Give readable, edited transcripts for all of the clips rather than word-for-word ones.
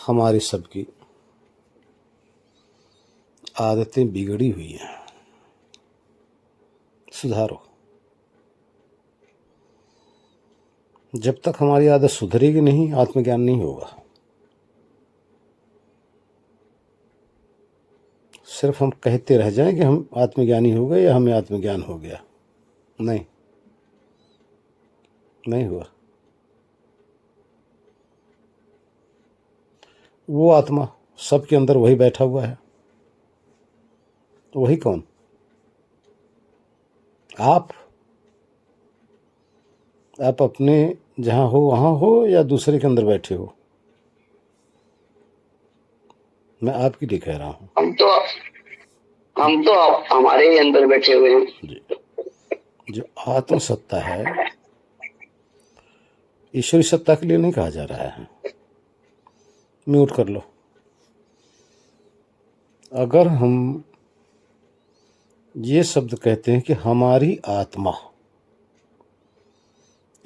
हमारी सबकी आदतें बिगड़ी हुई हैं, सुधारो। जब तक हमारी आदत सुधरेगी नहीं, आत्मज्ञान नहीं होगा। सिर्फ हम कहते रह जाएं कि हम आत्मज्ञानी हो गए या हमें आत्मज्ञान हो गया, नहीं, नहीं हुआ। वो आत्मा सबके अंदर वही बैठा हुआ है। तो वही कौन? आप अपने जहाँ हो वहाँ हो या दूसरे के अंदर बैठे हो? मैं आपके लिए कह रहा हूँ। हम तो हमारे ही अंदर बैठे हुए हैं जी। जो आत्म सत्ता है, ईश्वरी सत्ता के लिए नहीं कहा जा रहा है। म्यूट कर लो। अगर हम ये शब्द कहते हैं कि हमारी आत्मा,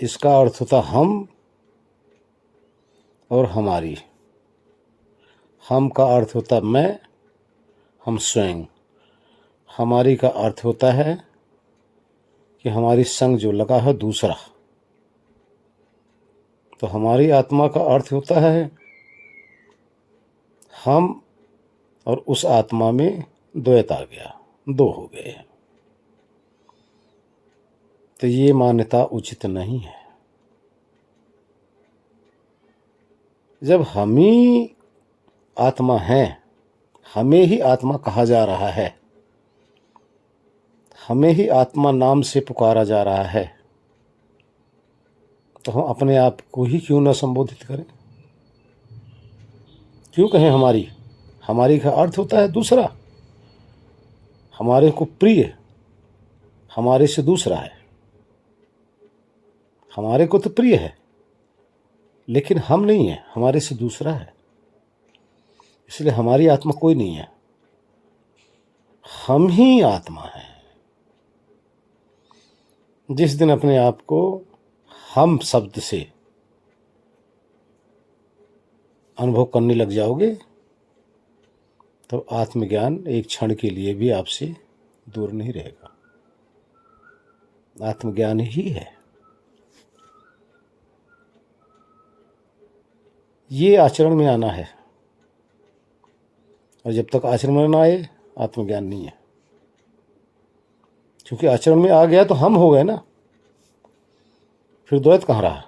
इसका अर्थ होता हम और हमारी। हम का अर्थ होता मैं, हम स्वयं। हमारी का अर्थ होता है कि हमारी संग जो लगा है दूसरा। तो हमारी आत्मा का अर्थ होता है हम और उस आत्मा में द्वैत आ गया, दो हो गए। तो ये मान्यता उचित नहीं है। जब हम ही आत्मा हैं, हमें ही आत्मा कहा जा रहा है, हमें ही आत्मा नाम से पुकारा जा रहा है, तो हम अपने आप को ही क्यों न संबोधित करें? क्यों कहें हमारी? हमारी का अर्थ होता है दूसरा, हमारे को प्रिय, हमारे से दूसरा है। हमारे को तो प्रिय है, लेकिन हम नहीं है, हमारे से दूसरा है। इसलिए हमारी आत्मा कोई नहीं है, हम ही आत्मा है। जिस दिन अपने आप को हम शब्द से अनुभव करने लग जाओगे, तो आत्मज्ञान एक क्षण के लिए भी आपसे दूर नहीं रहेगा। आत्मज्ञान ही है। ये आचरण में आना है, और जब तक आचरण में ना आए, आत्मज्ञान नहीं है। क्योंकि आचरण में आ गया तो हम हो गए ना, फिर द्वैत कहाँ रहा?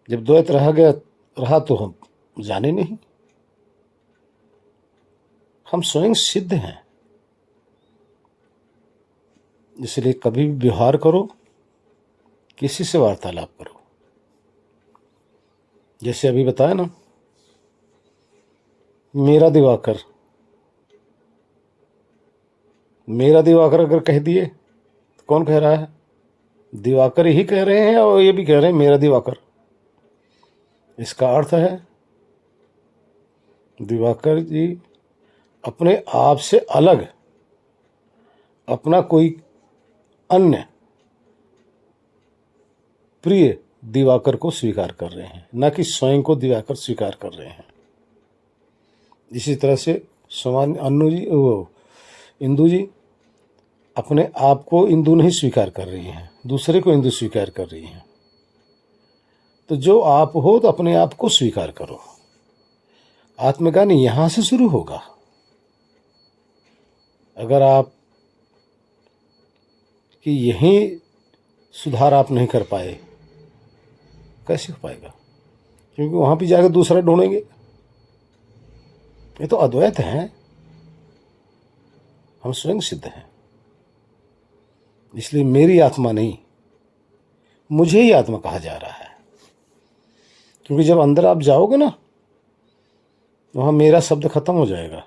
जब द्वैत रहा तो हम जाने नहीं। हम स्वयं सिद्ध हैं। इसलिए कभी भी व्यवहार करो, किसी से वार्तालाप करो। जैसे अभी बताया ना, मेरा दिवाकर, मेरा दिवाकर अगर कह दिए तो कौन कह रहा है? दिवाकर ही कह रहे हैं, और ये भी कह रहे हैं मेरा दिवाकर। इसका अर्थ है दिवाकर जी अपने आप से अलग अपना कोई अन्य प्रिय दिवाकर को स्वीकार कर रहे हैं, न कि स्वयं को दिवाकर स्वीकार कर रहे हैं। इसी तरह से सामान्य इंदु जी अपने आप को इंदु नहीं स्वीकार कर रही हैं, दूसरे को इंदु स्वीकार कर रही हैं। तो जो आप हो तो अपने आप को स्वीकार करो। आत्मज्ञान यहां से शुरू होगा। अगर आप कि यही सुधार आप नहीं कर पाए, कैसे हो पाएगा? क्योंकि वहां भी जाकर दूसरा ढूंढेंगे। ये तो अद्वैत है, हम स्वयं सिद्ध हैं। इसलिए मेरी आत्मा नहीं, मुझे ही आत्मा कहा जा रहा है। क्योंकि जब अंदर आप जाओगे ना, वहां मेरा शब्द खत्म हो जाएगा,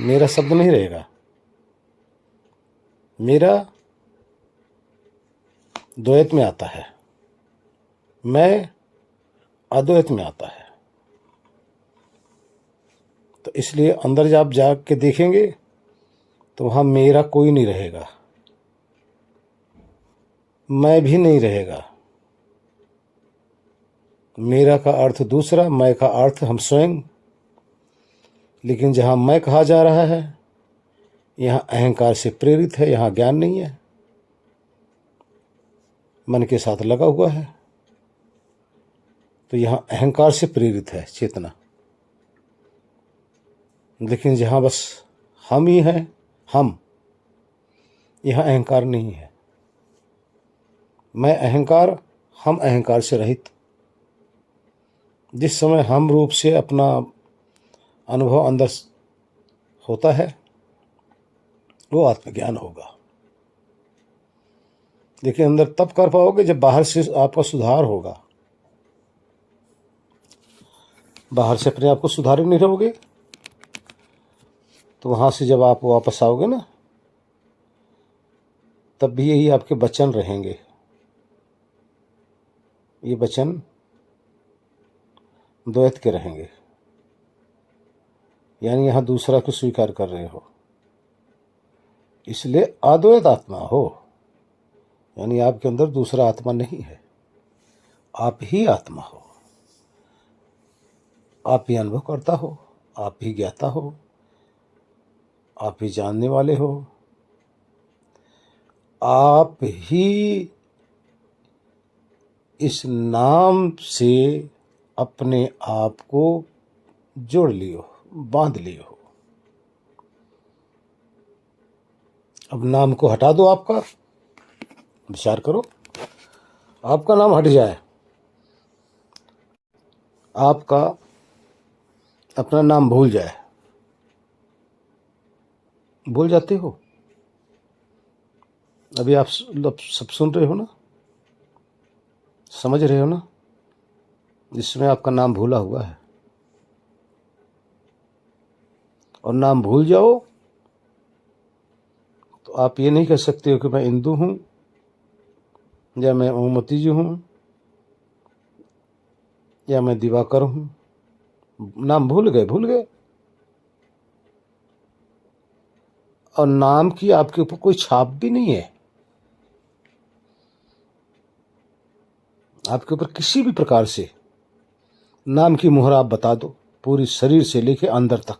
मेरा शब्द नहीं रहेगा। मेरा द्वैत में आता है, मैं अद्वैत में आता है। तो इसलिए अंदर जब आप जाग के देखेंगे तो वहां मेरा कोई नहीं रहेगा, मैं भी नहीं रहेगा। मेरा का अर्थ दूसरा, मैं का अर्थ हम स्वयं। लेकिन जहाँ मैं कहा जा रहा है यहाँ अहंकार से प्रेरित है, यहाँ ज्ञान नहीं है, मन के साथ लगा हुआ है, तो यहाँ अहंकार से प्रेरित है चेतना। लेकिन जहाँ बस हम ही हैं, हम, यहाँ अहंकार नहीं है। मैं अहंकार, हम अहंकार से रहित। जिस समय हम रूप से अपना अनुभव अंदर होता है वो आत्मज्ञान होगा। लेकिन अंदर तब कर पाओगे जब बाहर से आपका सुधार होगा। बाहर से अपने आप को सुधारे नहीं रहोगे तो वहाँ से जब आप वापस आओगे ना, तब भी यही आपके वचन रहेंगे। ये वचन द्वैत के रहेंगे, यानी यहाँ दूसरा को स्वीकार कर रहे हो, इसलिए अद्वैत आत्मा हो। यानी आपके अंदर दूसरा आत्मा नहीं है, आप ही आत्मा हो। आप ही अनुभव करता हो, आप ही ज्ञाता हो, आप ही जानने वाले हो, आप ही इस नाम से अपने आप को जोड़ लियो, बांध लियो। अब नाम को हटा दो आपका, विचार करो, आपका नाम हट जाए, आपका अपना नाम भूल जाए, भूल जाते हो। अभी आप सब सुन रहे हो ना, समझ रहे हो ना, जिसमें आपका नाम भूला हुआ है। और नाम भूल जाओ तो आप ये नहीं कह सकते हो कि मैं इंदु हूँ या मैं ओमती जी हूँ या मैं दिवाकर हूँ। नाम भूल गए, भूल गए। और नाम की आपके ऊपर कोई छाप भी नहीं है। आपके ऊपर किसी भी प्रकार से नाम की मुहर आप बता दो, पूरी शरीर से लेके अंदर तक,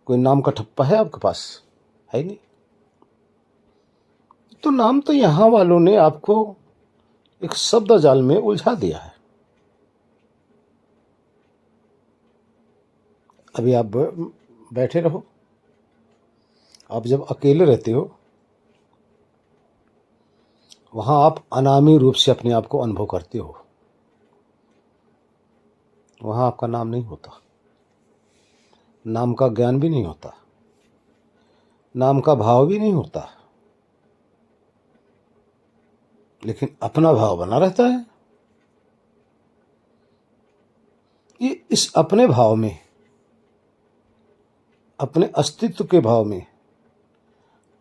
कोई नाम का ठप्पा है आपके पास? है नहीं। तो नाम तो यहां वालों ने आपको एक शब्द जाल में उलझा दिया है। अभी आप बैठे रहो, आप जब अकेले रहते हो वहां आप अनामी रूप से अपने आप को अनुभव करते हो। वहां आपका नाम नहीं होता, नाम का ज्ञान भी नहीं होता, नाम का भाव भी नहीं होता, लेकिन अपना भाव बना रहता है। ये इस अपने भाव में, अपने अस्तित्व के भाव में,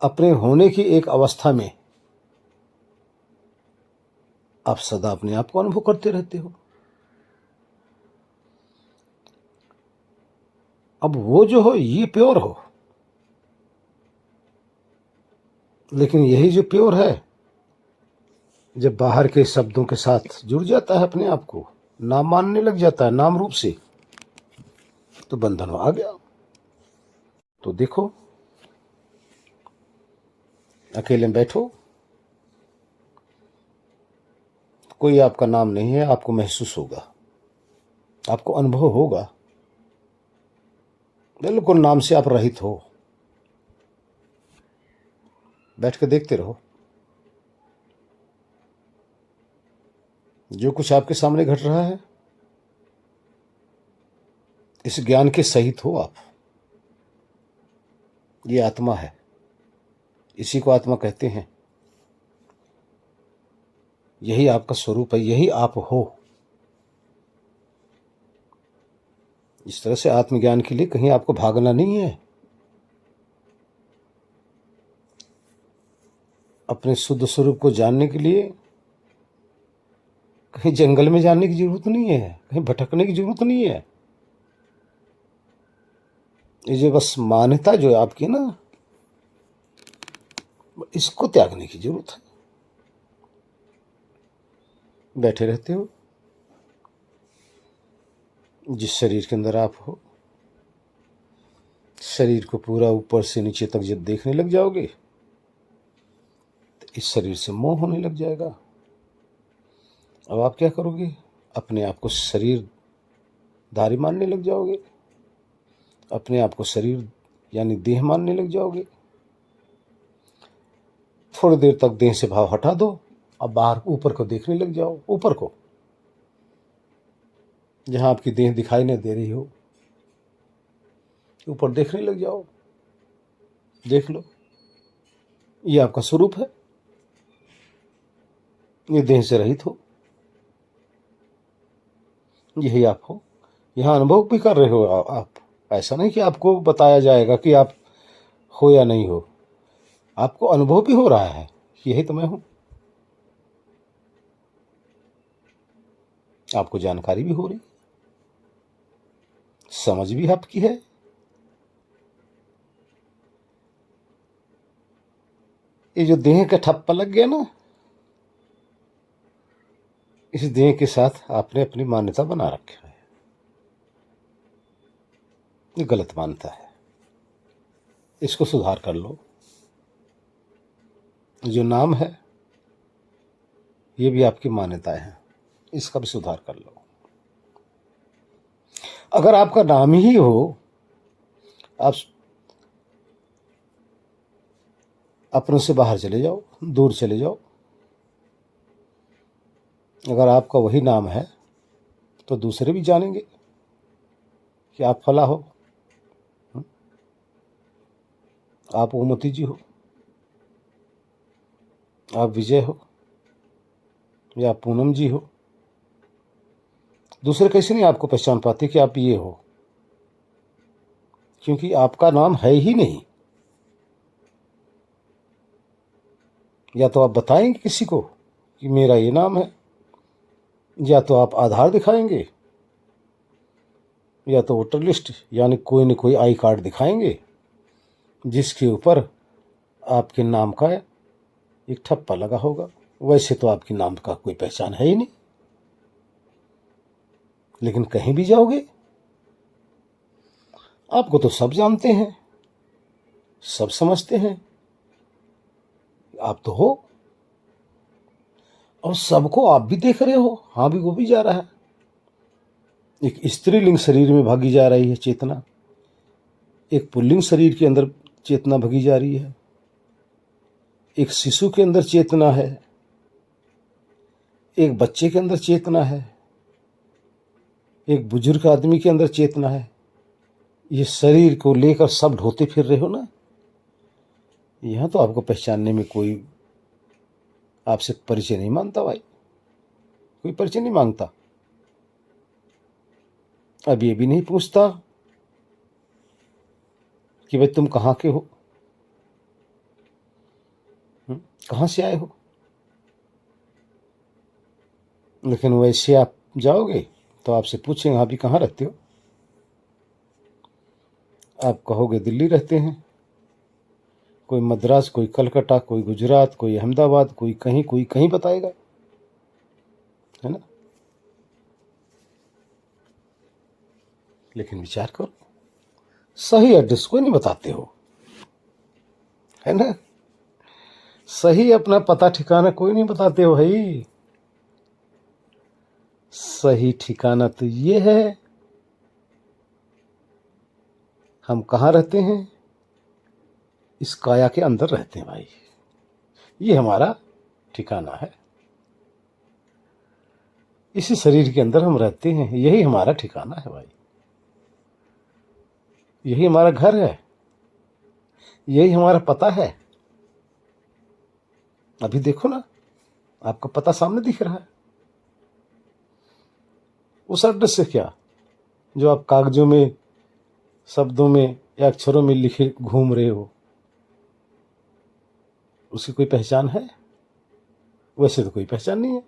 अपने होने की एक अवस्था में आप सदा अपने आप को अनुभव करते रहते हो। अब वो जो हो ये प्योर हो, लेकिन यही जो प्योर है जब बाहर के शब्दों के साथ जुड़ जाता है, अपने आप को नाम मानने लग जाता है, नाम रूप से, तो बंधन आ गया। तो देखो, अकेले बैठो, कोई आपका नाम नहीं है, आपको महसूस होगा, आपको अनुभव होगा, बिल्कुल नाम से आप रहित हो। बैठ के देखते रहो, जो कुछ आपके सामने घट रहा है इस ज्ञान के सहित हो आप। ये आत्मा है, इसी को आत्मा कहते हैं। यही आपका स्वरूप है, यही आप हो। इस तरह से आत्मज्ञान के लिए कहीं आपको भागना नहीं है। अपने शुद्ध स्वरूप को जानने के लिए कहीं जंगल में जाने की जरूरत नहीं है, कहीं भटकने की जरूरत नहीं है। ये जो बस मान्यता जो है आपकी ना, इसको त्यागने की जरूरत है। बैठे रहते हो, जिस शरीर के अंदर आप हो, शरीर को पूरा ऊपर से नीचे तक जब देखने लग जाओगे तो इस शरीर से मोह होने लग जाएगा। अब आप क्या करोगे? अपने आप को शरीरधारी मानने लग जाओगे, अपने आप को शरीर यानी देह मानने लग जाओगे। थोड़ी देर तक देह से भाव हटा दो, अब बाहर ऊपर को देखने लग जाओ, ऊपर को, जहां आपकी देह दिखाई नहीं दे रही हो, ऊपर देखने लग जाओ। देख लो, ये आपका स्वरूप है, ये देह से रहित हो, यही आप हो। यहां अनुभव भी कर रहे हो आप। ऐसा नहीं कि आपको बताया जाएगा कि आप हो या नहीं हो, आपको अनुभव भी हो रहा है, यही तो मैं हूं। आपको जानकारी भी हो रही, समझ भी आपकी है। ये जो देह का ठप्पा लग गया ना, इस देह के साथ आपने अपनी मान्यता बना रखी है। ये गलत मान्यता है, इसको सुधार कर लो। जो नाम है ये भी आपकी मान्यताएं हैं, इसका भी सुधार कर लो। अगर आपका नाम ही हो, आप अपनों से बाहर चले जाओ, दूर चले जाओ। अगर आपका वही नाम है तो दूसरे भी जानेंगे कि आप फला हो, आप ओमती जी हो, आप विजय हो, या पूनम जी हो। दूसरे कैसे नहीं आपको पहचान पाते कि आप ये हो, क्योंकि आपका नाम है ही नहीं। या तो आप बताएंगे किसी को कि मेरा ये नाम है, या तो आप आधार दिखाएंगे, या तो वोटर लिस्ट यानी कोई न कोई आई कार्ड दिखाएंगे जिसके ऊपर आपके नाम का एक ठप्पा लगा होगा। वैसे तो आपके नाम का कोई पहचान है ही नहीं, लेकिन कहीं भी जाओगे आपको तो सब जानते हैं, सब समझते हैं, आप तो हो। और सबको आप भी देख रहे हो, हाँ भी वो भी जा रहा है। एक स्त्रीलिंग शरीर में भागी जा रही है चेतना, एक पुल्लिंग शरीर के अंदर चेतना भगी जा रही है, एक शिशु के अंदर चेतना है, एक बच्चे के अंदर चेतना है, एक बुजुर्ग आदमी के अंदर चेतना है। ये शरीर को लेकर सब ढोते फिर रहे हो ना, यहां तो आपको पहचानने में कोई आपसे परिचय नहीं मांगता भाई, कोई परिचय नहीं मांगता। अब ये भी नहीं पूछता कि भाई तुम कहाँ के हो, कहाँ से आए हो। लेकिन वैसे आप जाओगे तो आपसे पूछेंगे आप भी कहाँ रहते हो, आप कहोगे दिल्ली रहते हैं, कोई मद्रास, कोई कलकत्ता, कोई गुजरात, कोई अहमदाबाद, कोई कहीं बताएगा, है ना। लेकिन विचार करो, सही एड्रेस कोई नहीं बताते हो, है ना। सही अपना पता ठिकाना कोई नहीं बताते हो भाई। सही ठिकाना तो ये है, हम कहाँ रहते हैं, इस काया के अंदर रहते हैं भाई, ये हमारा ठिकाना है। इसी शरीर के अंदर हम रहते हैं, यही हमारा ठिकाना है भाई, यही हमारा घर है, यही हमारा पता है। अभी देखो ना, आपका पता सामने दिख रहा है। उस एड्रेस से क्या, जो आप कागजों में, शब्दों में या अक्षरों में लिखे घूम रहे हो, उसकी कोई पहचान है? वैसे तो कोई पहचान नहीं है,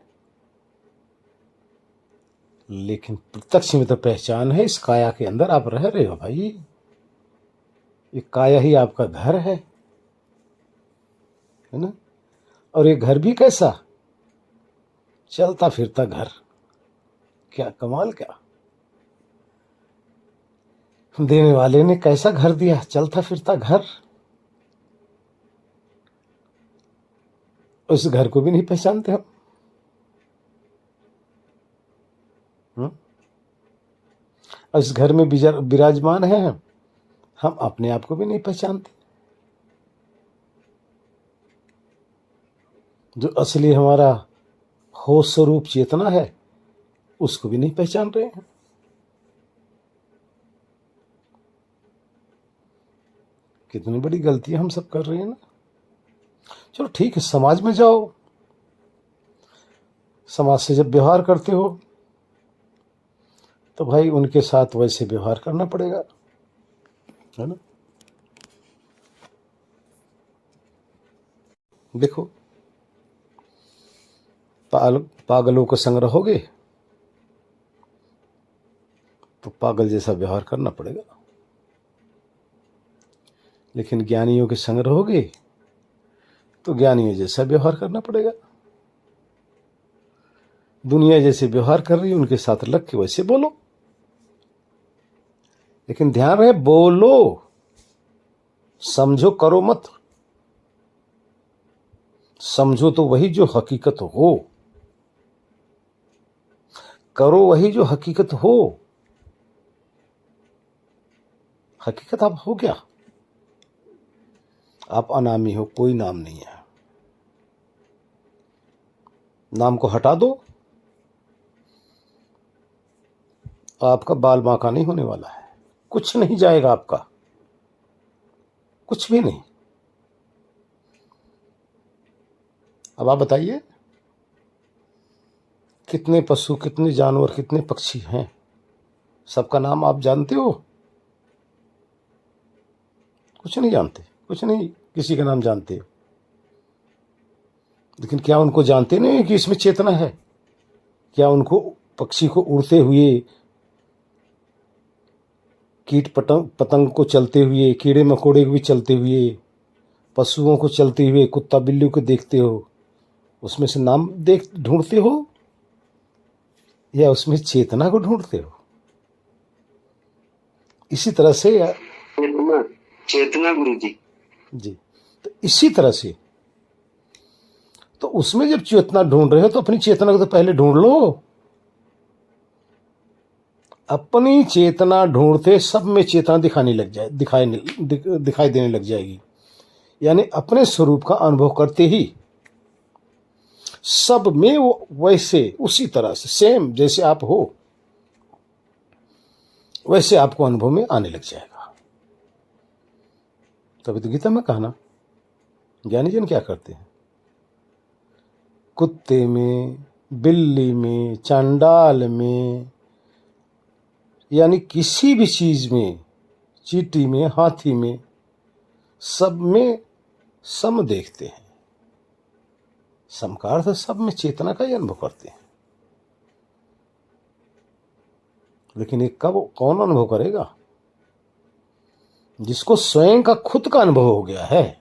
लेकिन प्रत्यक्ष में तो पहचान है। इस काया के अंदर आप रह रहे हो भाई, ये काया ही आपका घर है ना। और ये घर भी कैसा, चलता फिरता घर, क्या कमाल क्या। देने वाले ने कैसा घर दिया, चलता फिरता घर। उस घर को भी नहीं पहचानते हम। और इस घर में विराजमान है हम अपने आप को भी नहीं पहचानते। जो असली हमारा होश स्वरूप चेतना है उसको भी नहीं पहचान रहे हैं। कितनी बड़ी गलती हम सब कर रहे हैं ना। चलो ठीक है, समाज में जाओ, समाज से जब व्यवहार करते हो तो भाई उनके साथ वैसे व्यवहार करना पड़ेगा, है ना। देखो, पागलों के संग रहोगे तो पागल जैसा व्यवहार करना पड़ेगा, लेकिन ज्ञानियों के संग रहोगे तो ज्ञानियों जैसा व्यवहार करना पड़ेगा। दुनिया जैसे व्यवहार कर रही है उनके साथ लग के वैसे बोलो, लेकिन ध्यान रहे बोलो, समझो करो मत। समझो तो वही जो हकीकत हो, करो वही जो हकीकत हो। हकीकत आप हो क्या? आप अनामी हो, कोई नाम नहीं है। नाम को हटा दो, आपका बाल बांका नहीं होने वाला है, कुछ नहीं जाएगा आपका, कुछ भी नहीं। अब आप बताइए, कितने पशु, कितने जानवर, कितने पक्षी हैं, सबका नाम आप जानते हो? कुछ नहीं जानते, कुछ नहीं किसी का नाम जानते हो। लेकिन क्या उनको जानते नहीं कि इसमें चेतना है? क्या उनको, पक्षी को उड़ते हुए, कीट पतंग को चलते हुए, कीड़े मकोड़े को भी चलते हुए, पशुओं को चलते हुए, कुत्ता बिल्ली को देखते हो, उसमें से नाम देख ढूंढते हो या उसमें चेतना को ढूंढते हो? इसी तरह से चेतना, चेतना गुरु जी। जी, तो इसी तरह से तो उसमें जब चेतना ढूंढ रहे हो तो अपनी चेतना को तो पहले ढूंढ लो। अपनी चेतना ढूंढते सब में चेतना दिखाई देने लग जाएगी। यानी अपने स्वरूप का अनुभव करते ही सब में वो वैसे उसी तरह से सेम जैसे आप हो वैसे आपको अनुभव में आने लग जाएगा। तभी तो गीता में कहा ना, ज्ञानी जन क्या करते हैं, कुत्ते में, बिल्ली में, चांडाल में, यानी किसी भी चीज में, चींटी में, हाथी में, सब में सम देखते हैं। सम का अर्थ सब में चेतना का ही अनुभव करते हैं। लेकिन ये कब, कौन अनुभव करेगा? जिसको स्वयं का खुद का अनुभव हो गया है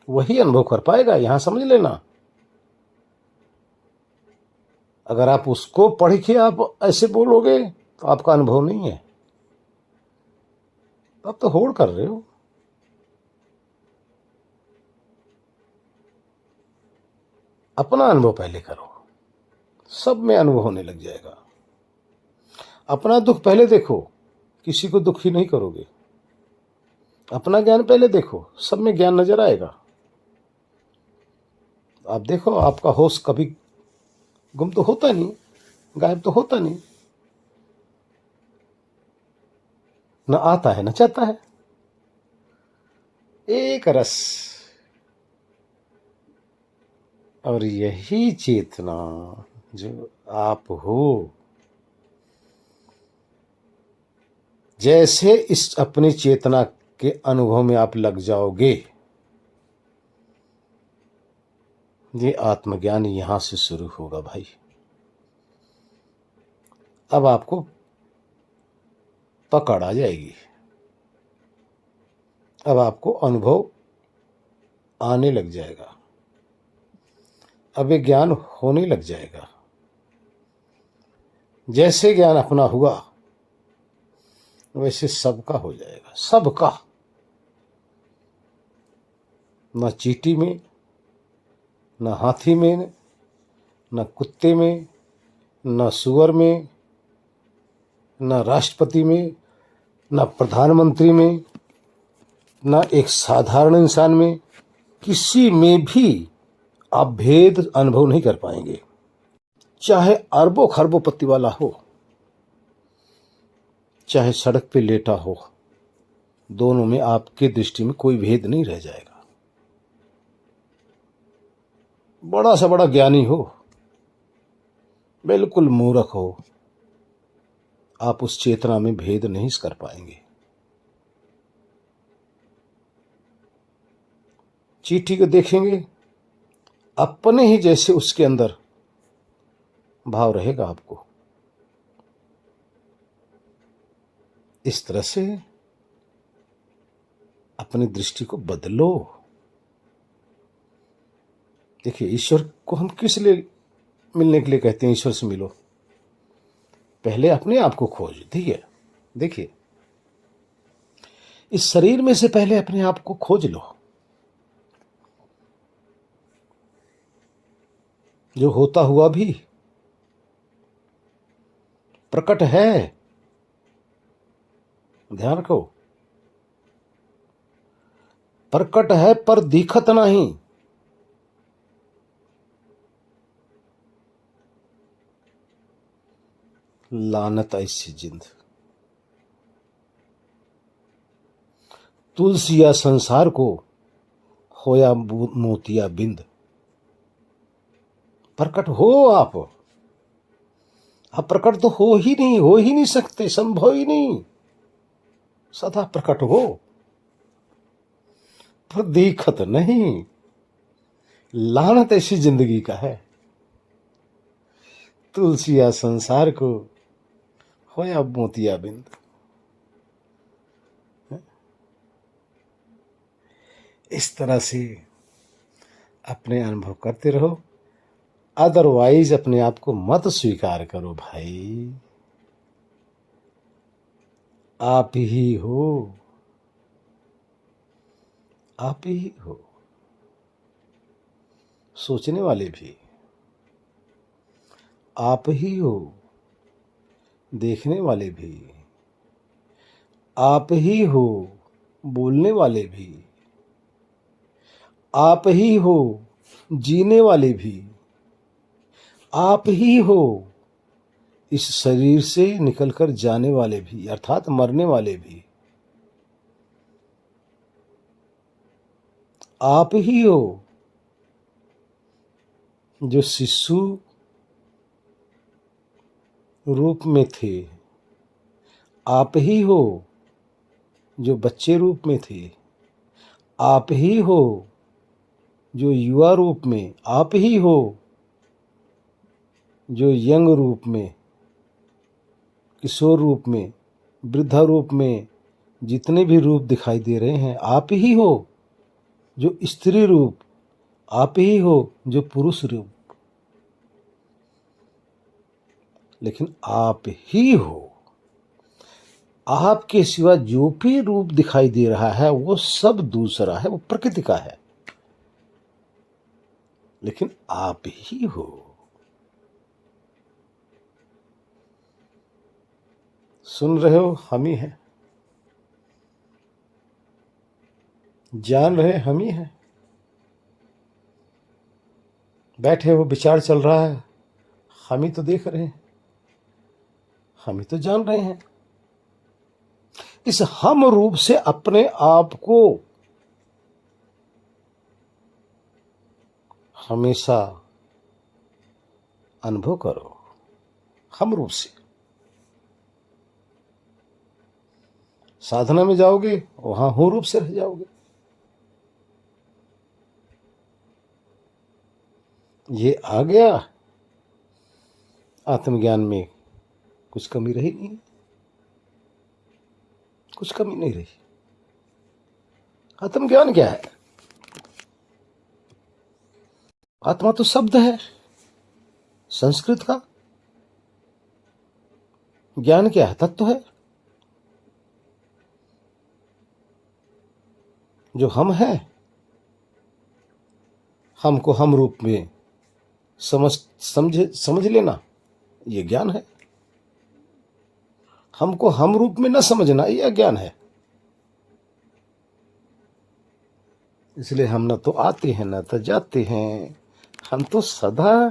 वही अनुभव कर पाएगा। यहां समझ लेना, अगर आप उसको पढ़ के आप ऐसे बोलोगे तो आपका अनुभव नहीं है, तो आप तो होड़ कर रहे हो। अपना अनुभव पहले करो, सब में अनुभव होने लग जाएगा। अपना दुख पहले देखो, किसी को दुखी नहीं करोगे। अपना ज्ञान पहले देखो, सब में ज्ञान नजर आएगा। आप देखो, आपका होश कभी गुम तो होता नहीं, गायब तो होता नहीं, न आता है न चाहता है। एक रस, और यही चेतना जो आप हो, जैसे इस अपनी चेतना के अनुभव में आप लग जाओगे, ये आत्मज्ञान यहां से शुरू होगा भाई। अब आपको पकड़ आ जाएगी, अब आपको अनुभव आने लग जाएगा, अब ये ज्ञान होने लग जाएगा। जैसे ज्ञान अपना हुआ, वैसे सबका हो जाएगा, सबका। न चींटी में, न हाथी में, न कुत्ते में, न सुअर में, न राष्ट्रपति में, न प्रधानमंत्री में, न एक साधारण इंसान में, किसी में भी आप भेद अनुभव नहीं कर पाएंगे। चाहे अरबों खरबों पति वाला हो, चाहे सड़क पे लेटा हो, दोनों में आपके दृष्टि में कोई भेद नहीं रह जाएगा। बड़ा सा बड़ा ज्ञानी हो, बिल्कुल मूर्ख हो, आप उस चेतना में भेद नहीं कर पाएंगे। चींटी को देखेंगे, अपने ही जैसे उसके अंदर भाव रहेगा आपको। इस तरह से अपनी दृष्टि को बदलो। देखिए, ईश्वर को हम किस लिए मिलने के लिए कहते हैं? ईश्वर से मिलो, पहले अपने आप को खोज। ठीक है, देखिए, इस शरीर में से पहले अपने आप को खोज लो। जो होता हुआ भी प्रकट है, ध्यान रखो, प्रकट है पर दिखत नहीं। लानत ऐसी जिंद, तुलसिया संसार को होया मोतिया बिंद। प्रकट हो आप प्रकट तो हो ही नहीं सकते, संभव ही नहीं। सदा प्रकट हो पर दिखत नहीं। लानत ऐसी जिंदगी का है। तुलसिया संसार को होया मोतिया बिंद। इस तरह से अपने अनुभव करते रहो, अदरवाइज अपने आप को मत स्वीकार करो भाई। आप ही हो, आप ही हो। सोचने वाले भी आप ही हो, देखने वाले भी आप ही हो, बोलने वाले भी आप ही हो, जीने वाले भी आप ही हो, इस शरीर से निकलकर जाने वाले भी, अर्थात मरने वाले भी आप ही हो। जो शिशु रूप में थे आप ही हो, जो बच्चे रूप में थे आप ही हो, जो युवा रूप में आप ही हो, जो यंग रूप में, किशोर रूप में, वृद्धा रूप में, जितने भी रूप दिखाई दे रहे हैं आप ही हो। जो स्त्री रूप आप ही हो, जो पुरुष रूप, लेकिन आप ही हो। आपके सिवा जो भी रूप दिखाई दे रहा है वो सब दूसरा है, वो प्रकृति का है, लेकिन आप ही हो। सुन रहे हो, हम ही हैं। जान रहे हम ही हैं। बैठे हो, विचार चल रहा है, हम ही तो देख रहे हैं, हम ही तो जान रहे हैं। इस हम रूप से अपने आप को हमेशा अनुभव करो। हम रूप से साधना में जाओगे, वहां हूं रूप से रह जाओगे। ये आ गया, आत्मज्ञान में कुछ कमी रही नहीं, कुछ कमी नहीं रही। आत्मज्ञान क्या है? आत्मा तो शब्द है संस्कृत का। ज्ञान क्या है? तत्व है। जो हम हैं, हमको हम रूप में समझ लेना, ये ज्ञान है। हमको हम रूप में न समझना, ये अज्ञान है। इसलिए हम न तो आते हैं न तो जाते हैं, हम तो सदा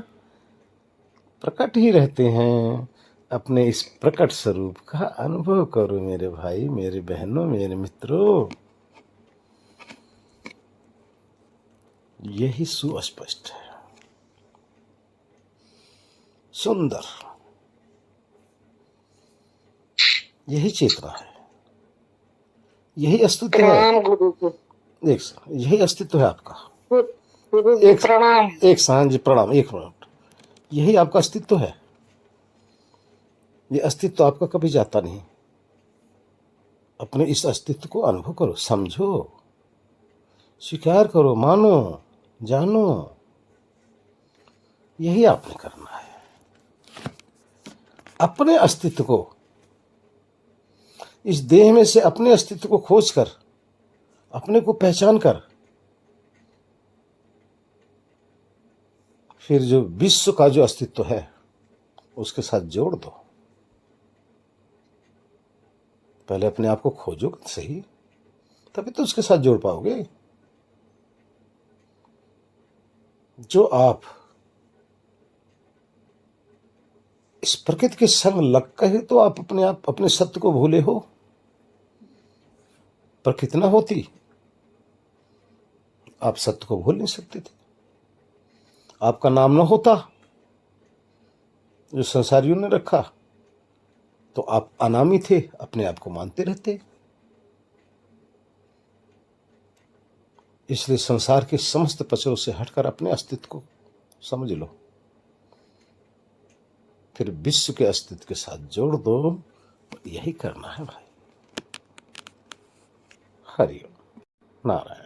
प्रकट ही रहते हैं। अपने इस प्रकट स्वरूप का अनुभव करो मेरे भाई, मेरे बहनों, मेरे मित्रों। यही सुस्पष्ट है, सुंदर, यही चेतना है, यही अस्तित्व है। प्रणाम गुरु जी। यही अस्तित्व है आपका। गुरु जी प्रणाम। एक सांझ प्रणाम, एक मिनट। यही आपका अस्तित्व है। ये अस्तित्व आपका कभी जाता नहीं। अपने इस अस्तित्व को अनुभव करो, समझो, स्वीकार करो, मानो, जानो। यही आपने करना है। अपने अस्तित्व को, इस देह में से अपने अस्तित्व को खोज कर, अपने को पहचान कर, फिर जो विश्व का जो अस्तित्व है उसके साथ जोड़ दो। पहले अपने आप को खोजो सही, तभी तो उसके साथ जोड़ पाओगे। जो आप इस प्रकृति के संग लग कर तो आप अपने सत्य को भूले हो। प्रकृति ना होती, आप सत्य को भूल नहीं सकते थे। आपका नाम ना होता जो संसारियों ने रखा, तो आप अनामी थे, अपने आप को मानते रहते। इसलिए संसार के समस्त पचड़ों से हटकर अपने अस्तित्व को समझ लो, फिर विश्व के अस्तित्व के साथ जोड़ दो। यही करना है भाई। हरि ओम, नारायण।